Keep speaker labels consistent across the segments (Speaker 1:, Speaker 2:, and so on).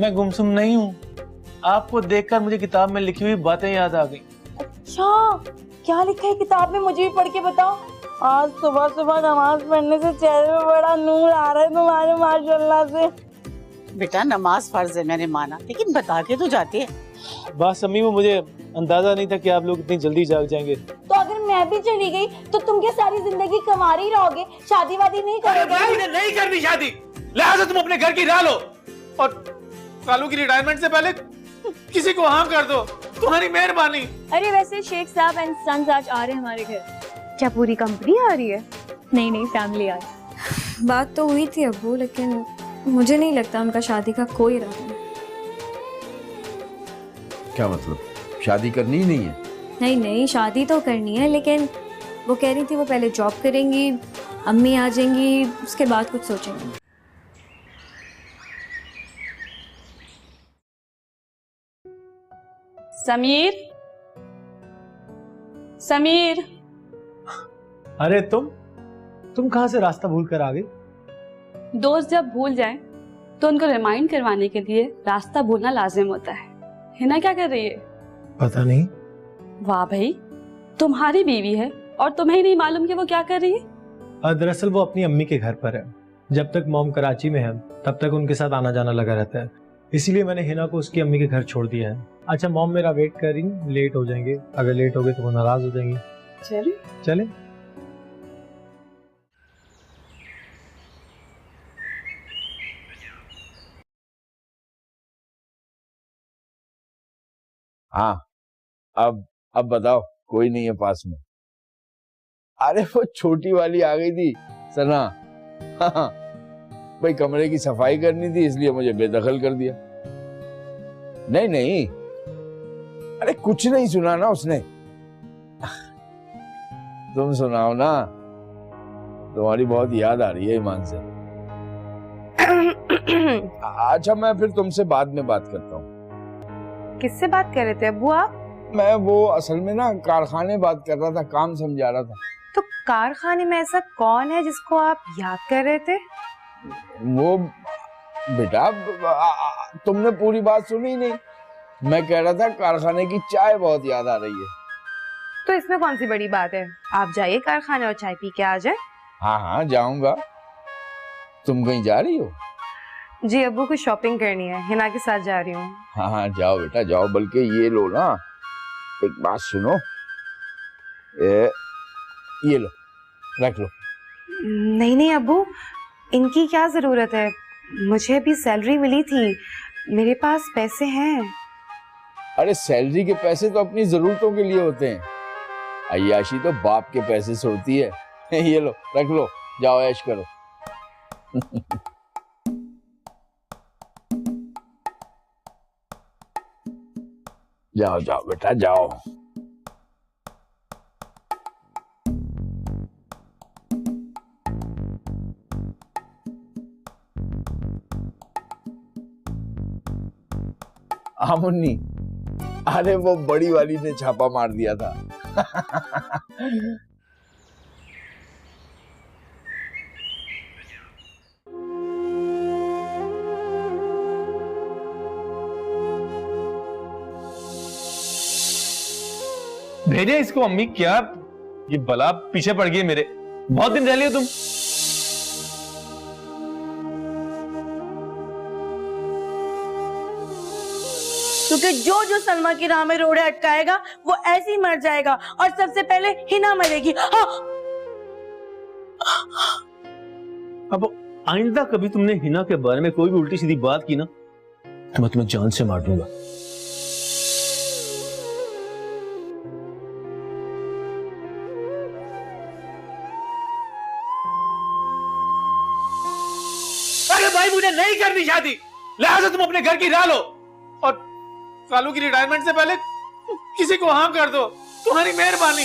Speaker 1: मैं गुमसुम नहीं हूँ। आपको देखकर मुझे किताब में लिखी हुई बातें याद आ गई।
Speaker 2: अच्छा, क्या लिखा है किताब में, मुझे भी पढ़ के बताओ। आज सुबह सुबह नमाज पढ़ने से चेहरे में बड़ा नूर आ रहा है तुम्हारे, माशाल्लाह से।
Speaker 3: बेटा नमाज फर्ज है मैंने माना, लेकिन बता के तो जाती है।
Speaker 1: बस अम्मी, वो मुझे अंदाजा नहीं था कि आप लोग इतनी जल्दी जाग जाएंगे।
Speaker 2: तो अगर मैं भी चली गई तो तुम क्या सारी जिंदगी कुंवारे ही रहोगे, शादी वादी नहीं करोगे?
Speaker 1: मुझे नहीं करनी शादी, लिहाजा तुम अपने घर की राह लो और कालू की रिटायरमेंट से पहले किसी को हाँ कर दो, तुम्हारी मेहरबानी।
Speaker 4: अरे वैसे शेख साहब एंड सन्स आज आ रहे हैं हमारे घर।
Speaker 5: क्या पूरी कंपनी आ रही है?
Speaker 4: नहीं, फैमिली आ रही है।
Speaker 5: बात तो हुई थी अब्बू, लेकिन मुझे नहीं लगता उनका शादी का कोई इरादा है।
Speaker 6: क्या मतलब, शादी करनी ही नहीं है?
Speaker 5: नहीं, शादी तो करनी है, लेकिन वो कह रही थी वो पहले जॉब करेंगी, अम्मी आ जाएंगी, उसके बाद कुछ सोचेंगी।
Speaker 4: समीर।
Speaker 1: अरे तुम कहाँ से रास्ता भूल कर आ गई?
Speaker 4: दोस्त जब भूल जाएं तो उनको रिमाइंड करवाने के लिए रास्ता भूलना लाजिम होता है। हिना क्या कर रही है?
Speaker 1: पता नहीं।
Speaker 4: वाह भाई, तुम्हारी बीवी है और तुम्हें ही नहीं मालूम कि वो क्या कर रही है?
Speaker 1: दरअसल वो अपनी अम्मी के घर पर है। जब तक मॉम कराची में है तब तक उनके साथ आना जाना लगा रहता है, इसीलिए मैंने हिना को उसकी अम्मी के घर छोड़ दिया है। अच्छा मॉम मेरा वेट कर रही, लेट हो जाएंगे, अगर लेट हो गए तो वो नाराज हो जाएंगी। चले।
Speaker 6: हाँ, अब बताओ, कोई नहीं है पास में? अरे वो छोटी वाली आ गई थी सना। हाँ, भाई कमरे की सफाई करनी थी इसलिए मुझे बेदखल कर दिया। नहीं, अरे कुछ नहीं सुना ना उसने। तुम सुनाओ ना, तुम्हारी बहुत याद आ रही है ईमान से। अच्छा मैं फिर तुमसे बाद में बात करता हूँ।
Speaker 5: किससे बात कर रहे थे अब्बू आप?
Speaker 6: मैं वो असल में ना कारखाने बात कर रहा था, काम समझा रहा था।
Speaker 5: तो कारखाने में ऐसा कौन है जिसको आप याद कर रहे थे?
Speaker 6: वो बेटा तुमने पूरी बात सुनी नहीं। मैं कह रहा था कारखाने की चाय बहुत याद आ रही है।
Speaker 5: तो इसमें कौन सी बड़ी बात है, आप जाइए कारखाने और चाय पी के आ जाए।
Speaker 6: हाँ जाऊंगा। तुम कहीं जा रही हो?
Speaker 5: जी अब्बू को शॉपिंग करनी है, हिना के साथ जा रही हूँ।
Speaker 6: हाँ जाओ बेटा जाओ, बल्कि ये लो ना, एक बात सुनो, ये लो, रख लो।
Speaker 5: नहीं अब्बू, इनकी क्या जरूरत है, मुझे अभी सैलरी मिली थी, मेरे पास पैसे हैं।
Speaker 6: अरे सैलरी के पैसे तो अपनी जरूरतों के लिए होते हैं, अय्याशी तो बाप के पैसे से होती है। ये लो रख लो, जाओ ऐश करो। जाओ बेटा जाओ। हाँ मुन्नी, अरे वो बड़ी वाली ने छापा मार दिया था।
Speaker 1: भेजे इसको अम्मी। क्या ये बला पीछे पड़ गई मेरे, बहुत दिन रह लियो तुम।
Speaker 2: क्योंकि जो सलमा की राह में रोड़े अटकाएगा वो ऐसे ही मर जाएगा, और सबसे पहले हिना मरेगी। हाँ।
Speaker 1: अब आइंदा कभी तुमने हिना के बारे में कोई भी उल्टी सीधी बात की ना तो मैं तुम्हें जान से मार दूंगा। अरे भाई मुझे नहीं करनी शादी, लिहाजा तुम अपने घर की राह लो और कालू की रिटायरमेंट से पहले किसी को हाँ कर दो, तुम्हारी मेहरबानी।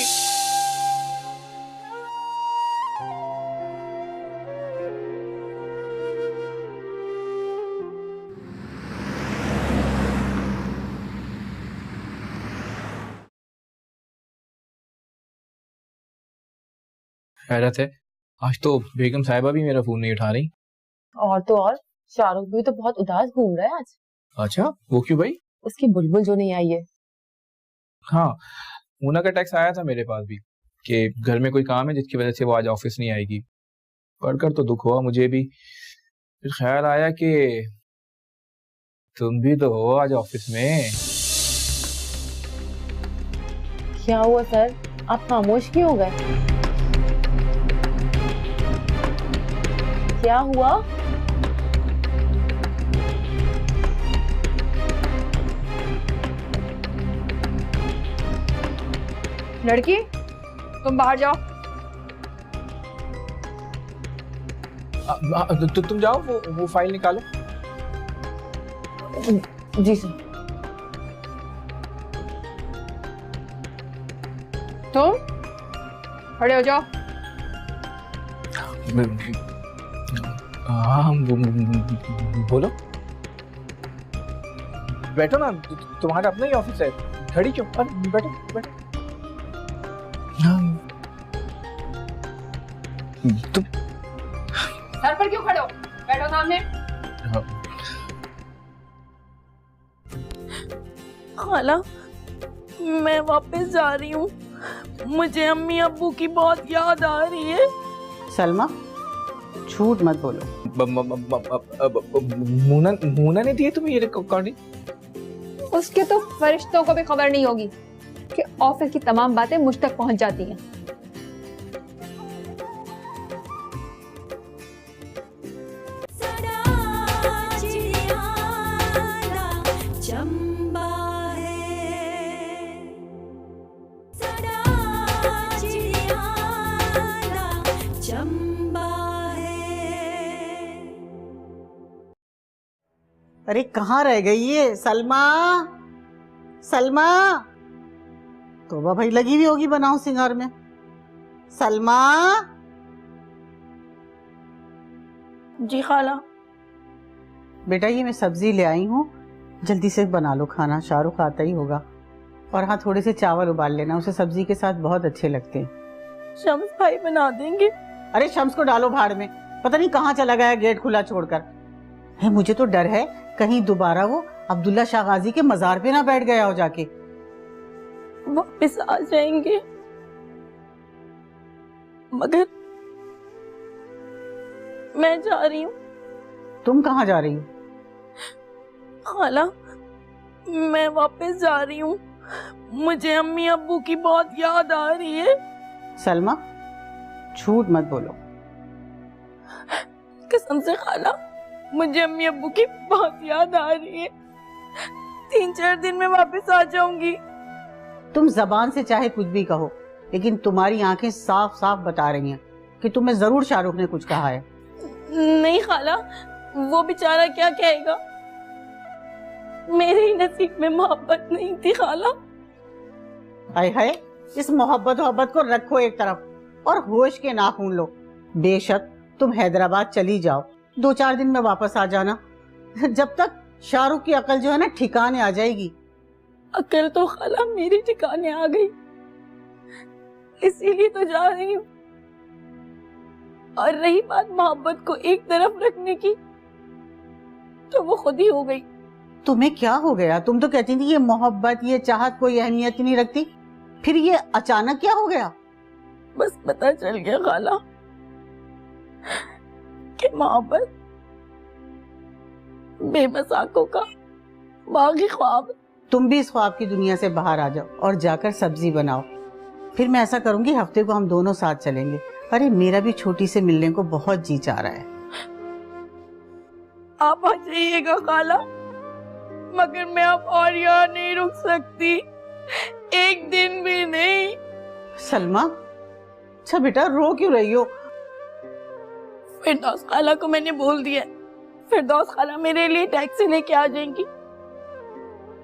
Speaker 7: हैरत है, आज तो बेगम साहिबा भी मेरा फोन नहीं उठा रही।
Speaker 2: और तो और शाहरुख भी तो बहुत उदास घूम रहा है आज।
Speaker 7: अच्छा, वो क्यों भाई?
Speaker 8: उसकी बुलबुल जो नहीं आई है।
Speaker 7: हाँ, मोना का टेक्स्ट आया था मेरे पास भी कि घर में कोई काम है जिसकी वजह से वो आज ऑफिस नहीं आएगी। पढ़कर तो दुख हुआ मुझे भी, फिर ख्याल आया कि तुम भी तो हो आज ऑफिस में।
Speaker 8: क्या हुआ सर, आप खामोश क्यों हो गए? क्या हुआ?
Speaker 9: लड़की, तुम बाहर जाओ।
Speaker 7: तुम जाओ, वो फाइल निकालो।
Speaker 8: जी सर।
Speaker 9: तुम खड़े हो जाओ।
Speaker 7: हाँ, बोलो। बैठो ना, तुम्हारा अपना ही ऑफिस है, खड़ी क्यों? बैठो बैठो। तुम
Speaker 9: सर पर क्यों खड़े हो? बैठो सामने।
Speaker 2: खाला, मैं वापस जा रही हूँ। मुझे अम्मी अब्बू की बहुत याद आ रही है।
Speaker 3: सलमा, झूठ मत बोलो।
Speaker 7: मूना ने दिए तुम्हें ये रिकॉर्डिंग?
Speaker 9: उसके तो फरिश्तों को भी खबर नहीं होगी कि ऑफिस की तमाम बातें मुझ तक पहुंच जाती हैं।
Speaker 3: अरे कहाँ रह गई ये सलमा? सलमा, तोबा भाई लगी हुई होगी बनाओ सिंगार में। सलमा।
Speaker 2: जी खाला।
Speaker 3: बेटा ये मैं सब्जी ले आई हूँ, जल्दी से बना लो खाना, शाहरुख आता ही होगा। और हाँ, थोड़े से चावल उबाल लेना, उसे सब्जी के साथ बहुत अच्छे लगते हैं।
Speaker 2: शम्स भाई बना देंगे?
Speaker 3: अरे शम्स को डालो भाड़ में, पता नहीं कहाँ चला गया गेट खुला छोड़कर। है, मुझे तो डर है कहीं दोबारा वो अब्दुल्ला शाह गाजी के मजार पे ना बैठ गया हो जाके।
Speaker 2: वापस आ जाएंगे, मगर मैं जा रही हूँ।
Speaker 3: तुम कहाँ जा रही हो?
Speaker 2: खाला, मैं वापस जा रही हूँ। मुझे अम्मी अब्बू की बहुत याद आ रही है।
Speaker 3: सलमा, झूठ मत बोलो।
Speaker 2: कसम से खाला, मुझे अम्मी अब्बू की बहुत याद आ रही है। 3-4 दिन में वापस आ जाऊंगी।
Speaker 3: तुम जबान से चाहे कुछ भी कहो, लेकिन तुम्हारी आंखें साफ साफ बता रही हैं कि तुम्हें जरूर शाहरुख ने कुछ कहा है।
Speaker 2: नहीं खाला, वो बेचारा क्या कहेगा। मेरे ही नसीब में मोहब्बत नहीं थी खाला।
Speaker 3: हाय हाय, इस मोहब्बत को रखो एक तरफ और होश के नाखून लो। बेशक तुम हैदराबाद चली जाओ, 2-4 दिन में वापस आ जाना, जब तक शाहरुख की अकल जो है ना ठिकाने आ जाएगी।
Speaker 2: अकल तो खाला मेरी ठिकाने आ गई, इसीलिए तो जा रही हूँ। और रही बात मोहब्बत को एक तरफ रखने की, तो वो खुद ही हो गई।
Speaker 3: तुम्हें क्या हो गया? तुम तो कहती थी ये मोहब्बत, ये चाहत कोई अहमियत नहीं रखती, फिर ये अचानक क्या हो गया?
Speaker 2: बस पता चल गया खाला कि मोहब्बत बेबस आंखों का बागी ख्वाब।
Speaker 3: तुम भी इस ख्वाब की दुनिया से बाहर आ जाओ और जाकर सब्जी बनाओ। फिर मैं ऐसा करूंगी, हफ्ते को हम दोनों साथ चलेंगे। अरे मेरा भी छोटी से मिलने को बहुत जी चाह रहा है।
Speaker 2: आप आ जाइएगा खाला, मगर मैं अब और यहाँ नहीं रुक सकती, एक दिन भी नहीं।
Speaker 3: सलमा, अच्छा बेटा रो क्यों रही हो?
Speaker 2: फिरदौस खाला को मैंने बोल दिया, फिरदौस खाला मेरे लिए टैक्सी लेके आ जाएंगी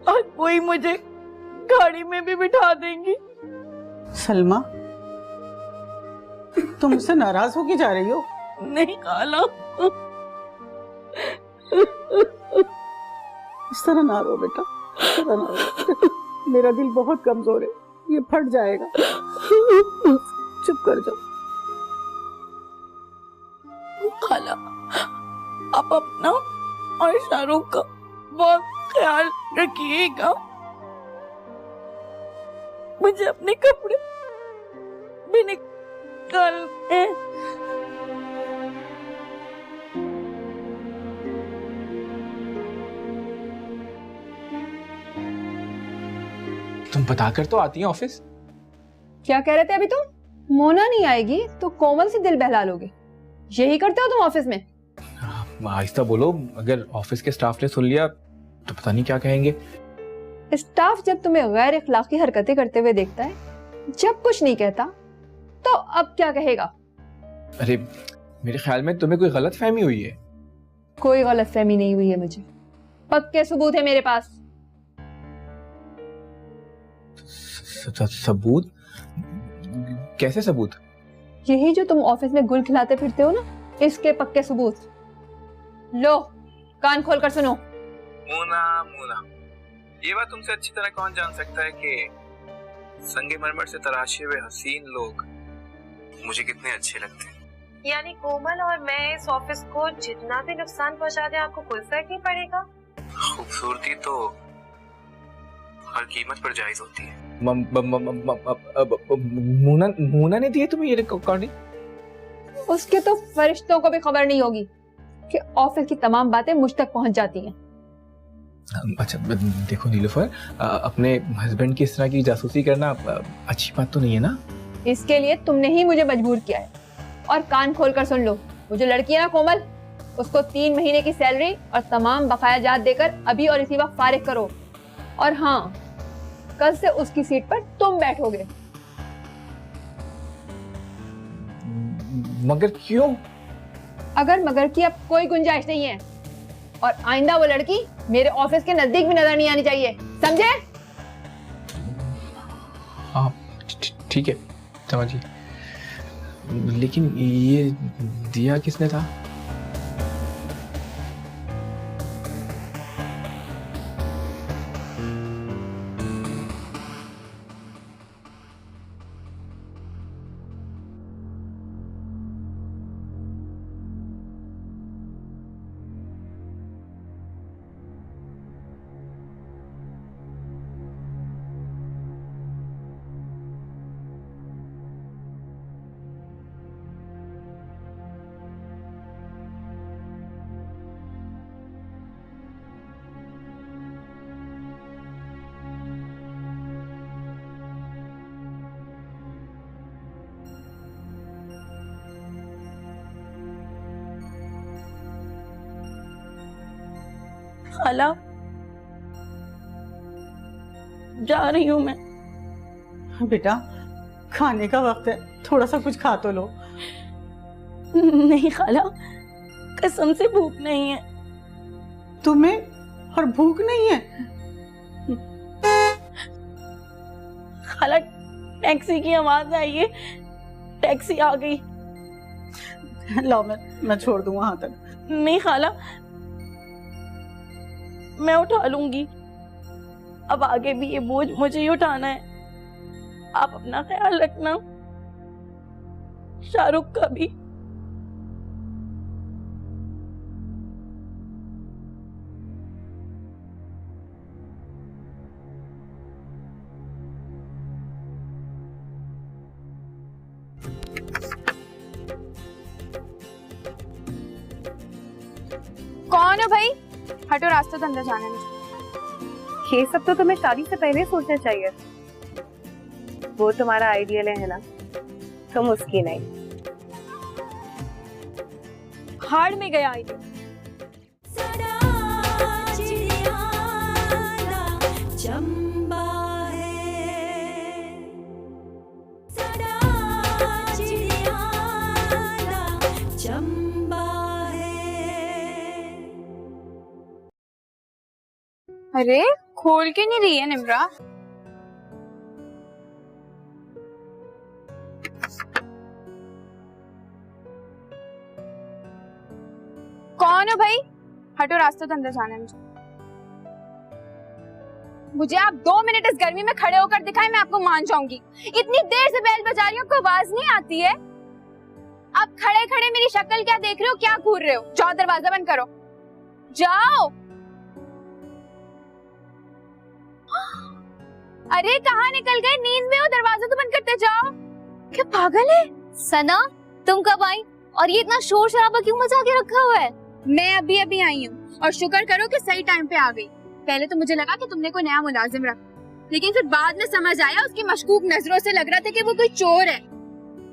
Speaker 2: और वही मुझे गाड़ी में भी बिठा देंगी।
Speaker 3: सलमा, तुम मुझसे नाराज होके जा रही हो?
Speaker 2: नहीं खाला,
Speaker 3: इस तरह ना रो बेटा, इस तरह ना रो। मेरा दिल बहुत कमजोर है, ये फट जाएगा। चुप कर जाओ।
Speaker 2: खाला, आप अपना और शाहरुख का बहुत ख्याल रखिएगा। मुझे अपने कपड़े भी निकालने हैं।
Speaker 7: तुम बताकर तो आती हैं ऑफिस।
Speaker 9: क्या कह रहे थे अभी तुम? मोना नहीं आएगी तो कोमल से दिल बहला लोगे, यही करते हो तुम ऑफिस में?
Speaker 7: आहिस्ता बोलो, अगर ऑफिस के स्टाफ ने सुन लिया तो पता नहीं क्या कहेंगे।
Speaker 9: स्टाफ जब तुम्हें गैर इखलाकी हरकतें करते हुए देखता है, जब कुछ नहीं कहता, तो अब क्या कहेगा?
Speaker 7: अरे मेरे ख्याल में तुम्हें कोई गलत फहमी हुई है।
Speaker 9: कोई गलत फहमी नहीं हुई है मुझे, पक्के सबूत है मेरे पास।
Speaker 7: सबूत? कैसे सबूत?
Speaker 9: यही जो तुम ऑफिस में गुल खिलाते फिरते हो ना, इसके पक्के सबूत। लो कान खोल कर सुनो।
Speaker 7: मोना मोना, ये बात तुमसे अच्छी तरह कौन जान सकता है कि संगमरमर से तराशे हुए हसीन लोग मुझे कितने अच्छे लगते हैं।
Speaker 5: यानी कोमल और मैं इस ऑफिस को जितना भी नुकसान पहुंचा दे आपको कोई फर्क नहीं पड़ेगा?
Speaker 7: खूबसूरती तो हर कीमत पर जायज होती है। मोना ने दिए तुम्हें ये रिकॉर्डिंग?
Speaker 9: उसके तो फरिश्तों को भी खबर नहीं होगी कि ऑफिस की तमाम बातें मुझ तक पहुंच जाती हैं।
Speaker 7: अच्छा देखो नीलूफर, अपने हस्बैंड की इस तरह की जासूसी करना अच्छी बात तो नहीं है ना?
Speaker 9: इसके लिए तुमने ही मुझे मजबूर किया है। और कान खोल कर सुन लो, वो जो लड़की है ना कोमल, उसको 3 महीने की सैलरी और तमाम बकाया जात देकर अभी और इसी वक्त फारिग करो। और हाँ, कल से उसकी सीट पर तुम बैठोगे।
Speaker 7: मगर क्यों?
Speaker 9: अगर मगर की अब कोई गुंजाइश नहीं है, और आइंदा वो लड़की मेरे ऑफिस के नजदीक भी नजर नहीं आनी चाहिए, समझे?
Speaker 7: हाँ ठीक है, समझिए। लेकिन ये दिया किसने था?
Speaker 2: खाला, जा रही हूँ मैं।
Speaker 3: बेटा खाने का वक्त है, थोड़ा सा कुछ खा तो लो।
Speaker 2: नहीं खाला, कसम से भूख नहीं है।
Speaker 3: तुम्हें और भूख नहीं है?
Speaker 2: खाला टैक्सी की आवाज आई है, टैक्सी आ गई।
Speaker 3: लो मैं छोड़ दूं वहां तक।
Speaker 2: नहीं खाला, मैं उठा लूंगी। अब आगे भी ये बोझ मुझे ही उठाना है। आप अपना ख्याल रखना, शाहरुख का भी।
Speaker 5: कौन है भाई? हटो, रास्ते तो अंदर जाने में।
Speaker 10: ये सब तो तुम्हें शादी से पहले सोचना चाहिए। वो तुम्हारा आइडियल है ना, तुम उसकी नहीं।
Speaker 5: हाड़ में गया आइडियल। अरे खोल के नहीं रही है निम्रा। कौन है भाई? हटो, रास्ते तो अंदर जाने में। मुझे आप 2 मिनट इस गर्मी में खड़े होकर दिखाएं, मैं आपको मान जाऊंगी। इतनी देर से बेल बजा रही हूँ, आपको आवाज नहीं आती है? आप खड़े खड़े मेरी शक्ल क्या देख रहे हो, क्या घूर रहे हो? जाओ दरवाजा बंद करो, जाओ। अरे कहाँ निकल गए? नींद में हो, दरवाजा तो बंद करते जाओ। क्या पागल है? सना तुम कब आई और ये इतना शोर शराबा क्यों मचा के रखा हुआ है? मैं अभी अभी आई हूँ और शुक्र करो कि सही टाइम पे आ गई। पहले तो मुझे लगा कि तुमने कोई नया मुलाजिम रखा, लेकिन फिर बाद में समझ आया उसकी मशकूक नजरों से लग रहा था कि वो कोई चोर है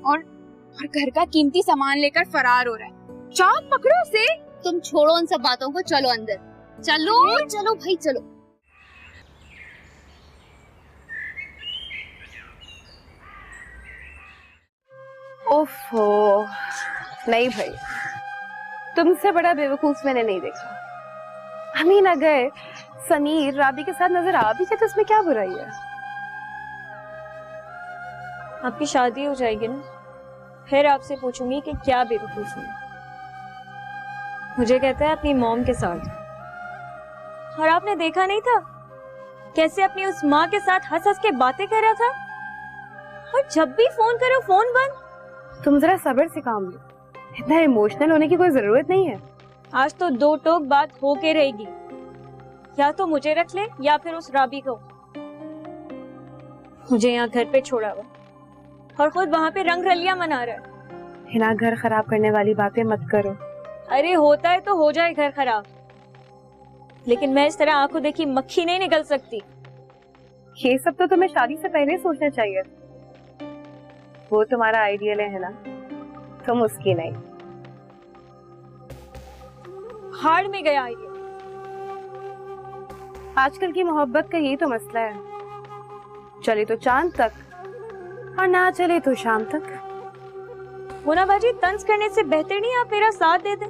Speaker 5: और घर का कीमती सामान लेकर फरार हो रहा है। जाओ पकड़ो उसे। तुम छोड़ो उन सब बातों को, चलो अंदर। चलो चलो भाई चलो।
Speaker 10: ओफो, नहीं भाई, तुमसे बड़ा बेवकूफ मैंने नहीं देखा। अमीन अगर समीर राबी के साथ नजर आ भी जाए तो इसमें क्या बुराई है?
Speaker 11: आपकी शादी हो जाएगी ना, फिर आपसे पूछूंगी कि क्या बेवकूफ है। मुझे कहता है अपनी मॉम के साथ, और आपने देखा नहीं था कैसे अपनी उस माँ के साथ हंस हंस के बातें कर रहा था, और जब भी फोन करो फोन बंद।
Speaker 10: तुम जरा सब्र से काम लो, इतना इमोशनल होने की कोई जरूरत नहीं है।
Speaker 11: आज तो दो टोक बात होके रहेगी, या तो मुझे रख ले या फिर उस राबी को। मुझे यहाँ घर पे छोड़ा हुआ और खुद वहाँ पे रंग रलियां मना रहा है।
Speaker 10: हिना, घर खराब करने वाली बातें मत करो।
Speaker 11: अरे होता है तो हो जाए घर खराब, लेकिन मैं इस तरह आंखों देखी मक्खी नहीं निकल सकती।
Speaker 10: ये सब तो तुम्हें शादी से पहले सोचना चाहिए। वो तुम्हारा आइडियल है ना, तुम उसकी नहीं।
Speaker 11: हार्ड में गया आइडियल।
Speaker 10: आजकल की मोहब्बत का यही तो मसला है, चले तो चांद तक और ना चले तो शाम तक।
Speaker 11: मोना बाजी, तंज करने से बेहतर नहीं आप मेरा साथ दे दें।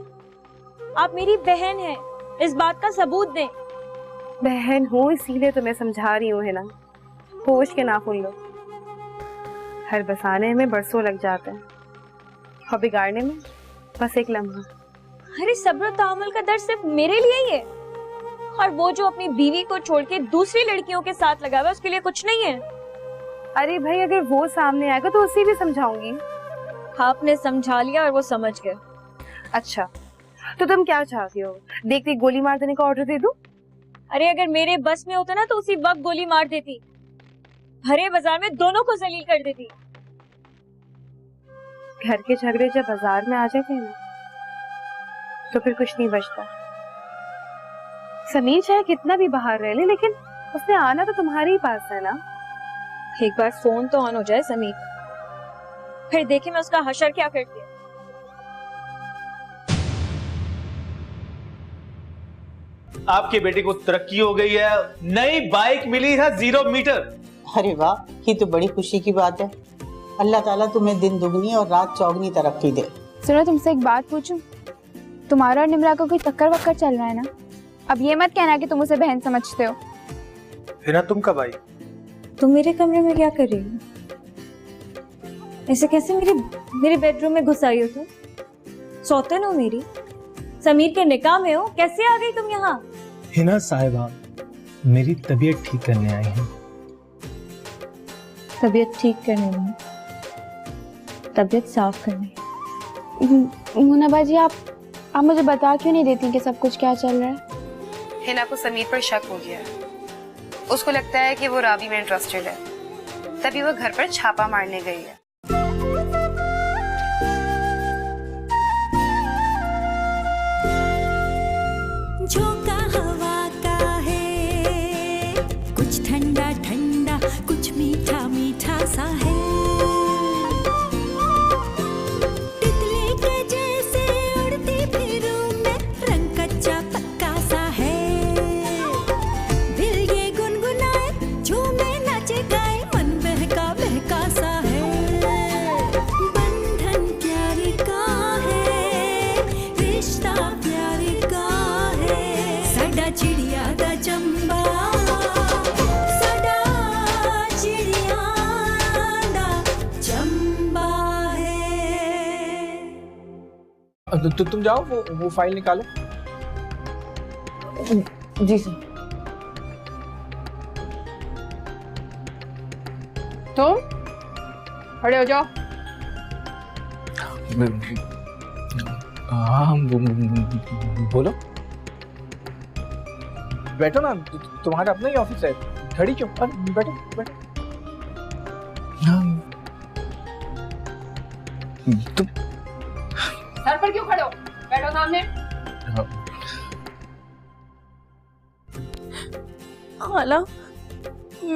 Speaker 11: आप मेरी बहन हैं, इस बात का सबूत दें।
Speaker 10: बहन हूँ इसीलिए तुम्हें समझा रही हूँ, है ना। होश के नाखून लो, हर बसाने में बरसों लग जाते हैं और बिगाड़ने में बस एक लम्हा।
Speaker 11: अरे सब्र तहम्मुल का दर्द सिर्फ मेरे लिए ही है, और वो जो अपनी बीवी को छोड़ के दूसरी लड़कियों के साथ लगा हुआ है उसके लिए कुछ नहीं है।
Speaker 10: अरे भाई, अगर वो सामने आएगा तो उसे भी समझाऊंगी।
Speaker 11: आपने समझा लिया और वो समझ गए।
Speaker 10: अच्छा, तो तुम क्या चाहती हो? देखते गोली मार देने का ऑर्डर दे दूं?
Speaker 11: अरे अगर मेरे बस में होता ना तो उसी वक्त गोली मार देती, भरे बाजार में दोनों को जलील कर देती।
Speaker 10: घर के झगड़े जब बाजार में आ जाते हैं ना, तो फिर कुछ नहीं बचता। समीर चाहे कितना भी बाहर रह ले, लेकिन उसने आना तो तुम्हारे ही पास है ना।
Speaker 11: एक बार फोन तो ऑन हो जाए समीर, फिर देखे मैं उसका हशर क्या करती है।
Speaker 12: आपके बेटे को तरक्की हो गई है, नई बाइक मिली है 0 मीटर।
Speaker 3: अरे वाह, ये तो बड़ी खुशी की बात है। अल्लाह ताला तुम्हें दिन दुगनी और रात चौगनी तरक्की दे।
Speaker 5: सुनो, तुमसे एक बात पूछूं? तुम्हारा और निमरा को कोई टक्कर वक्कर चल रहा है ना? अब ये मत कहना कि तुम उसे बहन समझते हो।
Speaker 1: हिना, तुम कब आई?
Speaker 11: तुम मेरे कमरे में क्या कर रही हो? ऐसे कैसे मेरे बेडरूम में घुस आई हो तुम? सौतन हो मेरी? समीर के निकाह में हो, कैसे आ गई तुम यहाँ?
Speaker 1: हिना साहिबा, मेरी तबीयत ठीक करने आई हैं।
Speaker 11: तबीयत ठीक करने नहीं, तबीयत साफ करने।
Speaker 5: मुन्ना बाजी, आप मुझे बता क्यों नहीं देती कि सब कुछ क्या चल रहा है?
Speaker 10: हिना को समीर पर शक हो गया है। उसको लगता है कि वो राबी में इंटरेस्टेड है, तभी वो घर पर छापा मारने गई है।
Speaker 13: झोंका हवा का है, कुछ ठंडा ठंडा, कुछ मीठा मीठा सा है। तितली के जैसे उड़ती फिरूं मैं, रंग कच्चा पक्का सा है। दिल ये गुनगुनाए, झूमे नाचे गाए, मन बहका बहका सा है। बंधन प्यारी का है, रिश्ता प्यारी का है। साडा चिड़िया दा चंबा, साडा चिड़िया दा चंबा है।
Speaker 7: तो तुम जाओ, वो फाइल निकालो।
Speaker 9: जी सर। तुम खड़े हो जाओ।
Speaker 7: हाँ, बोलो। बैठो ना, तुम्हारा अपना ही ऑफिस है, खड़ी क्यों? बैठो बैठो। तुम
Speaker 9: सर पर क्यों खड़े हो? बैठो सामने।
Speaker 2: खाला,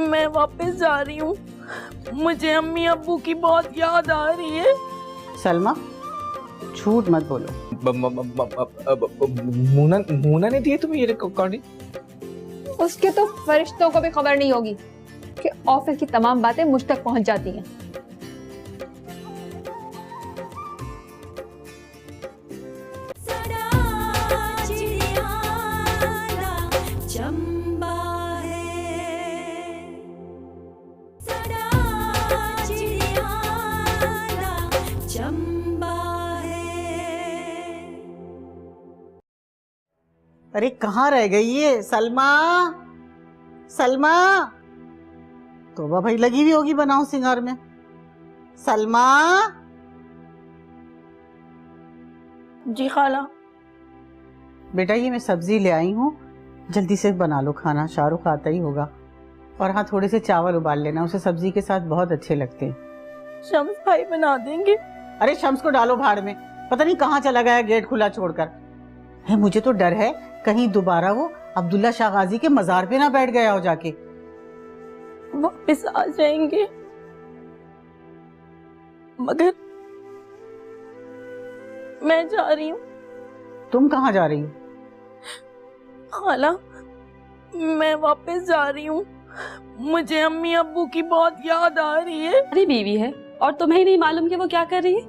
Speaker 2: मैं वापस जा रही हूँ। मुझे अम्मी अब्बू की बहुत याद आ रही है।
Speaker 3: सलमा, झूठ मत बोलो।
Speaker 7: मूना ने दिए तुम्हें ये रिकॉर्डिंग?
Speaker 9: उसके तो फरिश्तों को भी खबर नहीं होगी कि ऑफिस की तमाम बातें मुझ तक पहुंच जाती हैं।
Speaker 13: चंबा है, सदा चिड़ियाना चंबा है।
Speaker 3: अरे कहाँ रह गई ये सलमा? सलमा, तोबा भाई लगी हुई होगी बनाओ सिंगार में। सलमा।
Speaker 2: जी खाला।
Speaker 3: बेटा ये मैं सब्जी ले आई हूँ, जल्दी से बना लो खाना, शाहरुख आता ही होगा। और हाँ, थोड़े से चावल उबाल लेना, उसे सब्जी के साथ बहुत अच्छे लगते हैं।
Speaker 2: शम्स भाई बना देंगे?
Speaker 3: अरे शम्स को डालो भाड़ में, पता नहीं कहाँ चला गया गेट खुला छोड़कर। है मुझे तो डर है कहीं दोबारा वो अब्दुल्ला शाह गाजी के मजार पे ना बैठ गया हो जाके।
Speaker 2: वापस आ जाएंगे, मगर मैं जा रही हूँ।
Speaker 3: तुम कहाँ जा रही हो?
Speaker 2: खाला, मैं वापस जा रही हूँ। मुझे अम्मी अब्बू की बहुत याद आ रही है।
Speaker 4: अरे बीवी है और तुम्हें नहीं मालूम कि वो क्या कर रही है?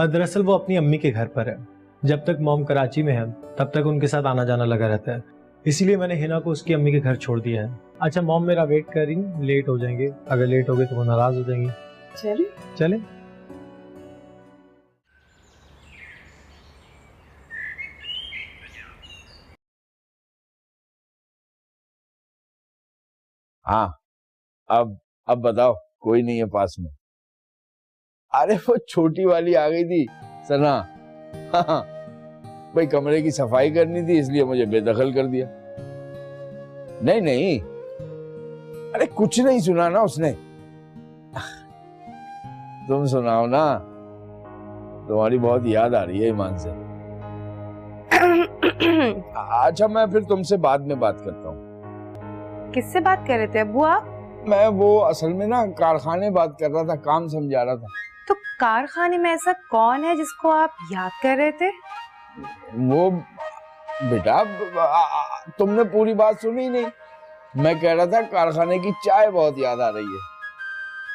Speaker 1: दरअसल वो अपनी अम्मी के घर पर है। जब तक मॉम कराची में है तब तक उनके साथ आना जाना लगा रहता है, इसीलिए मैंने हिना को उसकी अम्मी के घर छोड़ दिया है। अच्छा मॉम मेरा वेट कर रही, लेट हो जाएंगे, अगर लेट हो गए तो वो नाराज हो जाएंगी।
Speaker 4: चले
Speaker 1: चले।
Speaker 6: हाँ, अब बताओ, कोई नहीं है पास में? अरे वो छोटी वाली आ गई थी सना। हाँ, भाई कमरे की सफाई करनी थी इसलिए मुझे बेदखल कर दिया। नहीं नहीं, अरे कुछ नहीं सुना ना उसने। तुम सुनाओ ना, तुम्हारी बहुत याद आ रही है ईमान से। अच्छा मैं फिर तुमसे बाद में बात करता हूँ।
Speaker 10: किससे बात कर रहे थे अब्बू आप?
Speaker 6: मैं वो असल में ना कारखाने बात कर रहा था, काम समझा रहा था।
Speaker 10: तो कारखाने में ऐसा कौन है जिसको आप याद कर रहे थे?
Speaker 6: वो बेटा तुमने पूरी बात सुनी नहीं। मैं कह रहा था कारखाने की चाय बहुत याद आ रही है।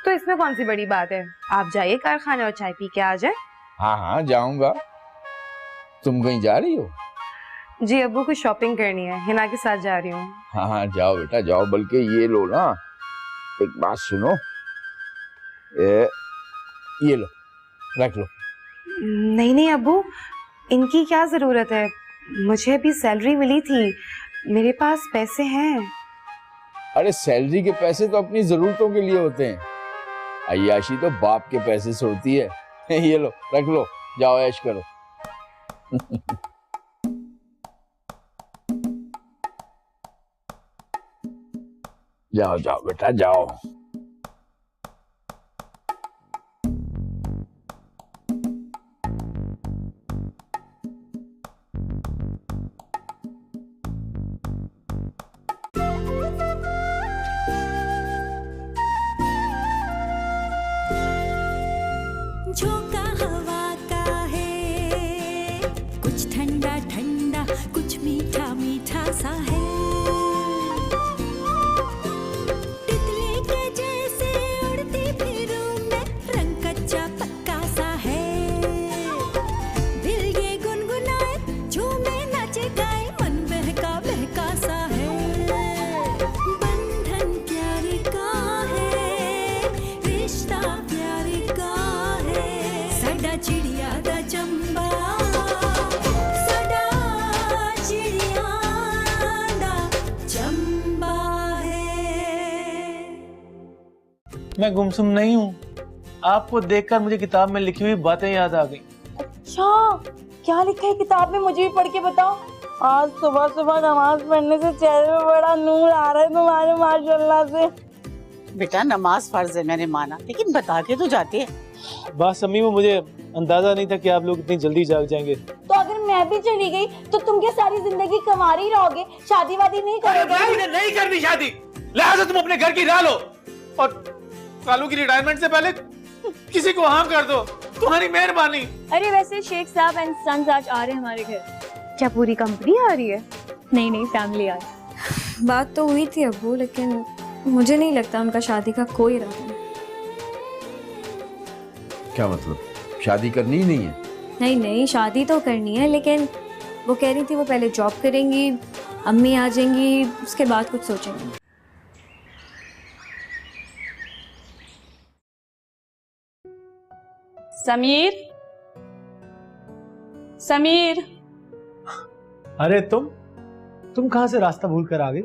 Speaker 10: तो इसमें कौन सी बड़ी बात है, आप जाइए कारखाने और चाय पी के आ जाए।
Speaker 6: हाँ हाँ जाऊंगा। तुम कहीं जा रही हो?
Speaker 10: जी अब्बू को शॉपिंग करनी है, हिना के साथ जा रही हूँ।
Speaker 6: हाँ हाँ जाओ बेटा जाओ, बल्कि ये लो ना, एक बात सुनो, ये लो रख लो।
Speaker 10: नहीं नहीं अब्बू, इनकी क्या जरूरत है, मुझे भी सैलरी मिली थी, मेरे पास पैसे हैं।
Speaker 6: अरे सैलरी के पैसे तो अपनी जरूरतों के लिए होते हैं, अय्याशी तो बाप के पैसे से होती है। ये लो रख लो, जाओ ऐश करो। जाओ जाओ बेटा जाओ।
Speaker 13: झोंका हवा का है, कुछ ठंडा ठंडा कुछ मीठा मीठा सा है। तितली के जैसे उड़ती फिरूं मैं, रंग कच्चा पक्का सा है। दिल ये गुनगुनाए झूमे नाचे गाए, मन बहका बहका सा है। बंधन प्यार का है, रिश्ता प्यार का है, साडा चिड़िया दा चंबा, साडा चिड़िया दा चंबा है।
Speaker 12: मैं गुमसुम नहीं हूँ, आपको देखकर मुझे किताब में लिखी हुई बातें याद आ गई।
Speaker 2: अच्छा, क्या लिखा है किताब में, मुझे भी पढ़ के बताओ। आज सुबह सुबह नमाज पढ़ने से चेहरे में बड़ा नूर आ रहा है तुम्हारे माशाल्लाह से।
Speaker 3: बेटा नमाज फर्ज है मैंने माना, लेकिन बता के तो जाती है।
Speaker 12: बस अम्मी वो मुझे अंदाजा नहीं था कि आप लोग इतनी जल्दी जाग जाएंगे।
Speaker 2: तो अगर मैं भी चली गई तो तुम क्या सारी जिंदगी कुंवारी ही रहोगे, शादी वादी नहीं करोगे?
Speaker 12: मुझे नहीं करनी शादी, लिहाजा तुम अपने घर की राह लो और कालू की रिटायरमेंट से पहले किसी को हाँ कर दो, तुम्हारी मेहरबानी।
Speaker 11: अरे वैसे शेख साहब एंड सन्स आज आ रहे हैं हमारे घर।
Speaker 10: क्या पूरी कंपनी आ रही है?
Speaker 11: नहीं नहीं, फैमिली आ रही। बात तो हुई थी अब्बू, लेकिन मुझे नहीं लगता उनका शादी का कोई इरादा है।
Speaker 6: क्या मतलब, शादी करनी ही नहीं है?
Speaker 11: नहीं नहीं, शादी तो करनी है, लेकिन वो कह रही थी वो पहले जॉब करेंगी, अम्मी आ जाएंगी, उसके बाद कुछ सोचेंगी।
Speaker 4: समीर, समीर।
Speaker 1: अरे तुम कहाँ से रास्ता भूल कर आ गई?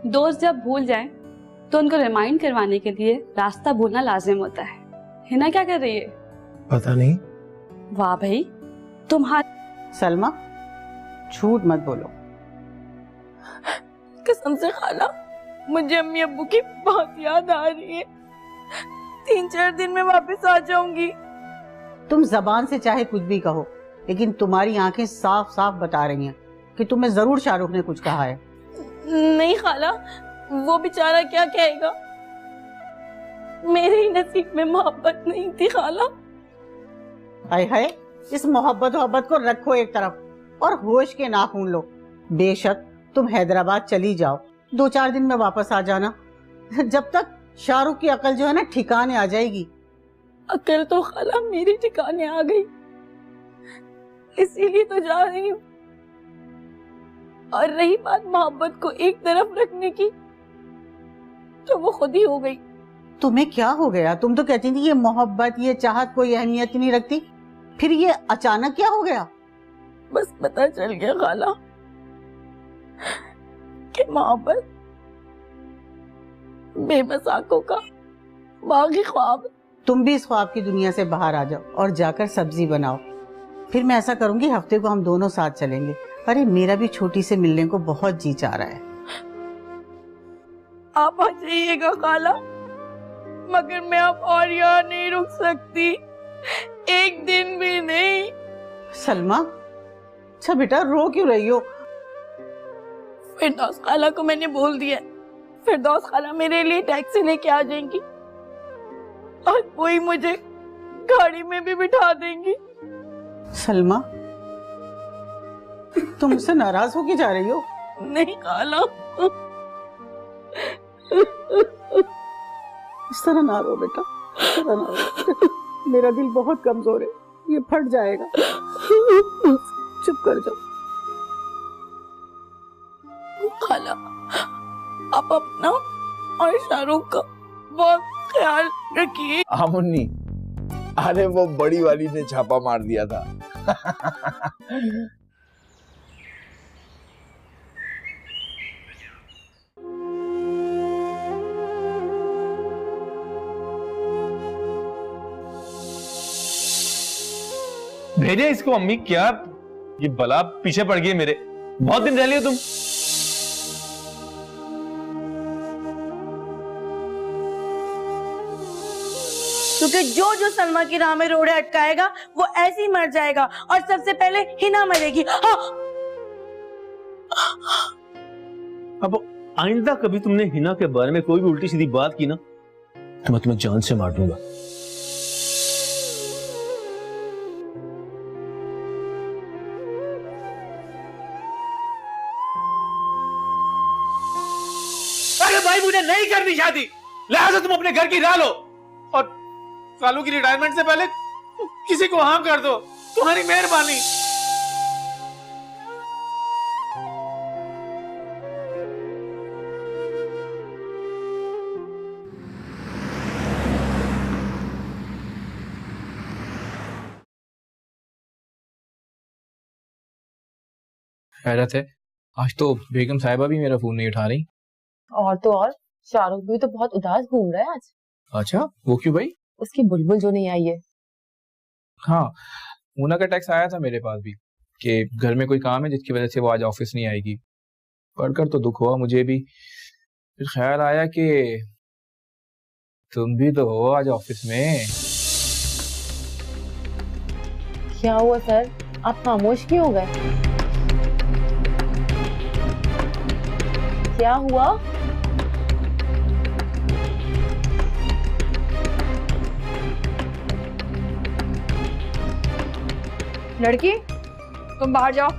Speaker 4: दोस्त जब भूल जाएं, तो उनको रिमाइंड करवाने के लिए रास्ता भूलना लाजिम होता है। हिना क्या कर रही है?
Speaker 1: पता नहीं।
Speaker 4: वाह भाई,
Speaker 3: सलमा झूठ मत बोलो।
Speaker 2: कसम से खाला, मुझे अम्मी अब्बू की बहुत याद आ रही है। 3-4 दिन में वापस आ जाऊंगी।
Speaker 3: तुम जबान से चाहे कुछ भी कहो, लेकिन तुम्हारी आंखें साफ साफ बता रही हैं कि तुम्हें जरूर शाहरुख ने कुछ कहा है।
Speaker 2: नहीं खाला, वो बेचारा क्या कहेगा, मेरे ही नसीब में मोहब्बत नहीं थी खाला।
Speaker 3: हाय हाय, इस मोहब्बत को रखो एक तरफ और होश के नाखून लो। बेशक तुम हैदराबाद चली जाओ, 2-4 दिन में वापस आ जाना, जब तक शाहरुख की अकल जो है ना ठिकाने आ जाएगी।
Speaker 2: अकल तो खाला मेरी ठिकाने आ गई, इसीलिए तो जा रही हूँ। और रही बात मोहब्बत को एक तरफ रखने की, तो वो खुद ही हो गई।
Speaker 3: तुम्हें क्या हो गया? तुम तो कहती थी ये मोहब्बत ये चाहत कोई अहमियत नहीं रखती, फिर ये अचानक क्या हो गया?
Speaker 2: बस पता चल गया खाला कि मोहब्बत बेबस आंखों का बागी ख्वाब।
Speaker 3: तुम भी इस ख्वाब की दुनिया से बाहर आ जाओ और जाकर सब्जी बनाओ। फिर मैं ऐसा करूंगी, हफ्ते को हम दोनों साथ चलेंगे। अरे मेरा भी छोटी से मिलने को बहुत जी चाह रहा है।
Speaker 2: आप आ जाइएगा खाला, मगर मैं अब और यहाँ नहीं रुक सकती, एक दिन भी नहीं।
Speaker 3: सलमा, अच्छा बेटा रो क्यों रही हो?
Speaker 2: फिरदौस खाला को मैंने बोल दिया, फिरदौस खाला मेरे लिए टैक्सी लेके आ जाएंगी और वही मुझे गाड़ी में भी बिठा देंगी।
Speaker 3: सलमा, तुम मुझसे नाराज होके जा रही हो?
Speaker 2: नहीं खाला,
Speaker 3: इस तरह ना रो बेटा, इस तरह ना रो। मेरा दिल बहुत कमजोर है, ये फट जाएगा। चुप कर जाओ।
Speaker 2: खाला, आप अपना और शाहरुख का बहुत ख्याल रखिए।
Speaker 6: मुन्नी, अरे वो बड़ी वाली ने छापा मार दिया था।
Speaker 12: भेजे इसको अम्मी। क्या ये बला पीछे पड़ गई मेरे, बहुत दिन रह लियो तुम।
Speaker 2: क्योंकि जो सलमा की राह में रोड़े अटकाएगा वो ऐसे ही मर जाएगा, और सबसे पहले हिना मरेगी।
Speaker 12: अब आइंदा कभी तुमने हिना के बारे में कोई भी उल्टी सीधी बात की ना, तो मैं तुम्हें जान से मार दूंगा। अरे भाई, मुझे नहीं करनी शादी, लिहाजा तुम अपने घर की राह लो और कालू की रिटायरमेंट से पहले किसी को हाँ कर दो, तुम्हारी मेहरबानी।
Speaker 7: हैरत है, आज तो बेगम साहिबा भी मेरा फोन नहीं उठा रही।
Speaker 8: और तो और शाहरुख भी तो बहुत उदास घूम रहा है आज।
Speaker 7: अच्छा, वो क्यों भाई?
Speaker 8: उसकी बुलबुल जो नहीं आई है।
Speaker 7: हाँ, मोना का टैक्स आया था मेरे पास भी कि घर में कोई काम है जिसकी वजह से वो आज ऑफिस नहीं आएगी। पढ़कर तो दुख हुआ मुझे भी, फिर ख्याल आया कि तुम भी तो हो आज ऑफिस में।
Speaker 8: क्या हुआ सर, आप खामोश क्यों हो गए? क्या हुआ?
Speaker 9: लड़की तुम बाहर जाओ।